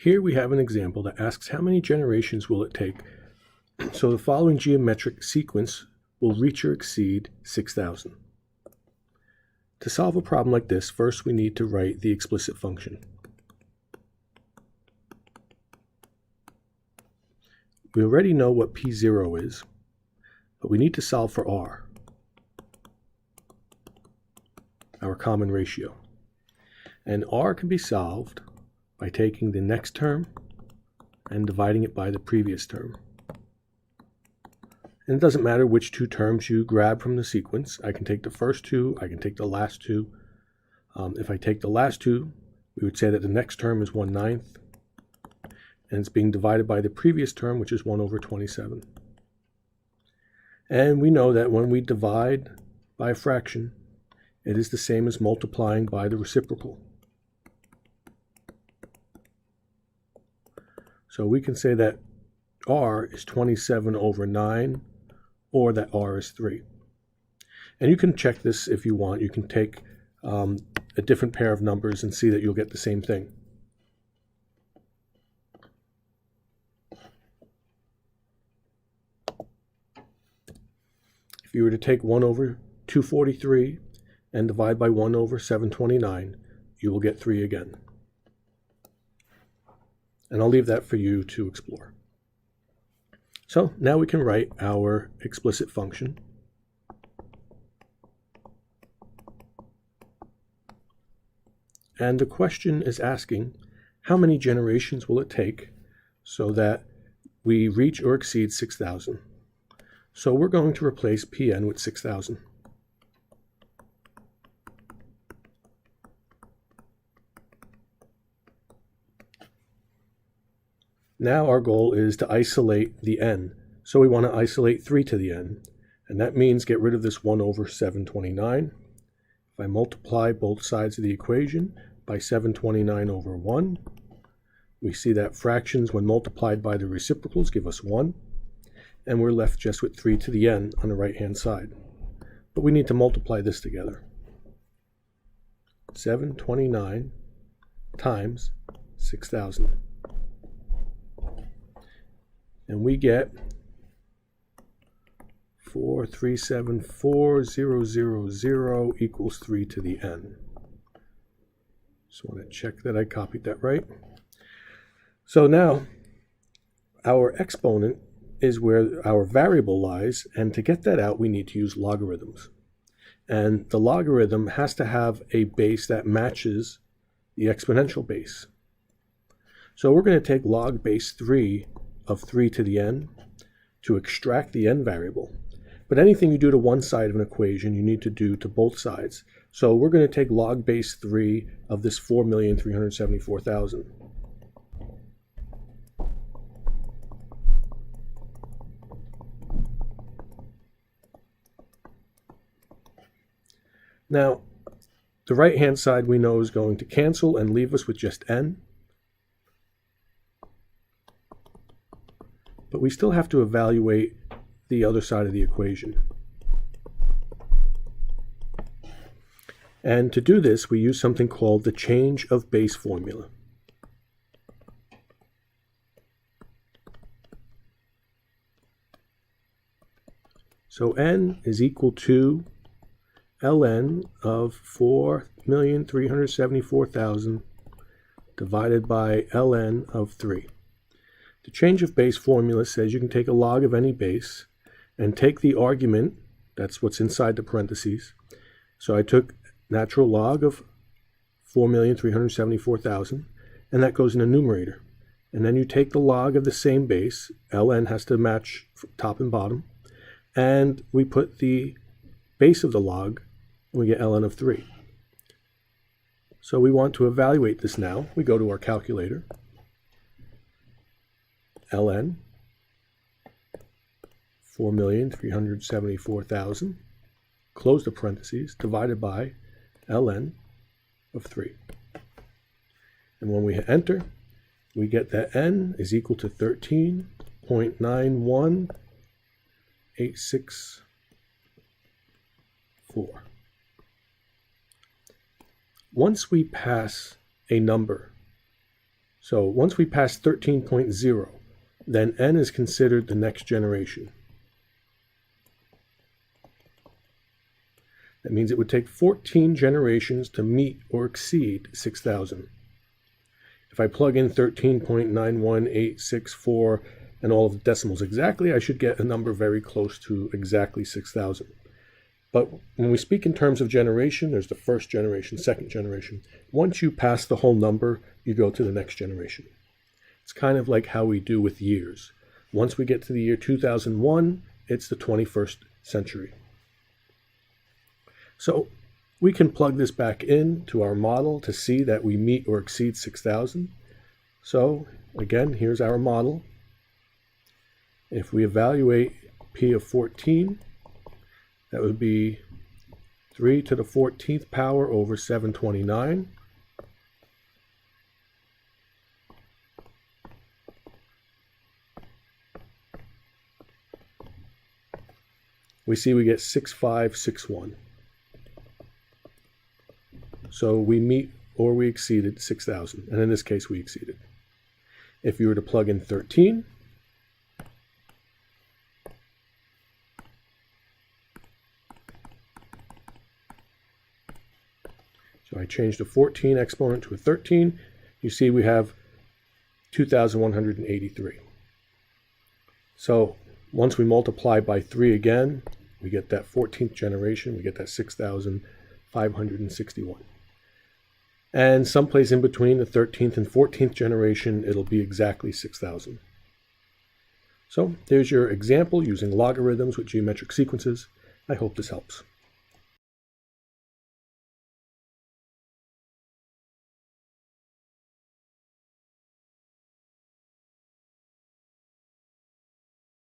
Here we have an example that asks how many generations will it take so the following geometric sequence will reach or exceed 6,000. To solve a problem like this, first we need to write the explicit function. We already know what P0 is, but we need to solve for R, our common ratio. And R can be solved by taking the next term and dividing it by the previous term. And it doesn't matter which two terms you grab from the sequence. I can take the first two, I can take the last two. If I take the last two, we would say that the next term is 1/9, and it's being divided by the previous term, which is 1/27. And we know that when we divide by a fraction, it is the same as multiplying by the reciprocal. So we can say that R is 27/9, or that R is 3. And you can check this if you want. You can take a different pair of numbers and see that you'll get the same thing. If you were to take 1/243 and divide by 1/729, you will get 3 again. And I'll leave that for you to explore. So now we can write our explicit function. And the question is asking, how many generations will it take so that we reach or exceed 6,000? So we're going to replace Pn with 6,000. Now our goal is to isolate the n. So we want to isolate 3 to the n. And that means get rid of this 1/729. If I multiply both sides of the equation by 729/1, we see that fractions when multiplied by the reciprocals give us 1. And we're left just with 3 to the n on the right-hand side. But we need to multiply this together. 729 times 6,000. And we get 4374000 equals 3 to the n. Just want to check that I copied that right. So now our exponent is where our variable lies, and to get that out we need to use logarithms. And the logarithm has to have a base that matches the exponential base. So we're going to take log base 3 of 3 to the n to extract the n variable. But anything you do to one side of an equation, you need to do to both sides. So we're going to take log base 3 of this 4,374,000. Now, the right-hand side we know is going to cancel and leave us with just n. But we still have to evaluate the other side of the equation. And to do this, we use something called the change of base formula. So n is equal to ln of 4,374,000 divided by ln of 3. The change of base formula says you can take a log of any base and take the argument, that's what's inside the parentheses. So I took natural log of 4,374,000, and that goes in the numerator. And then you take the log of the same base, ln has to match top and bottom, and we put the base of the log, and we get ln of 3. So we want to evaluate this now. We go to our calculator. ln 4,374,000, close the parentheses, divided by ln of 3. And when we hit enter, we get that n is equal to 13.91864. Once we pass a number, So once we pass 13.0, then n is considered the next generation. That means it would take 14 generations to meet or exceed 6,000. If I plug in 13.91864 and all of the decimals exactly, I should get a number very close to exactly 6,000. But when we speak in terms of generation, there's the first generation, second generation. Once you pass the whole number, you go to the next generation. It's kind of like how we do with years. Once we get to the year 2001, it's the 21st century. So we can plug this back in to our model to see that we meet or exceed 6,000. So again, here's our model. If we evaluate p of 14, that would be 3 to the 14th power over 729. We see we get 6561. So we meet or we exceeded 6,000, and in this case we exceeded. If you were to plug in 13, so I changed a 14 exponent to a 13, you see we have 2,183. So once we multiply by 3 again, we get that 14th generation, we get that 6,561. And someplace in between the 13th and 14th generation, it'll be exactly 6,000. So there's your example using logarithms with geometric sequences. I hope this helps.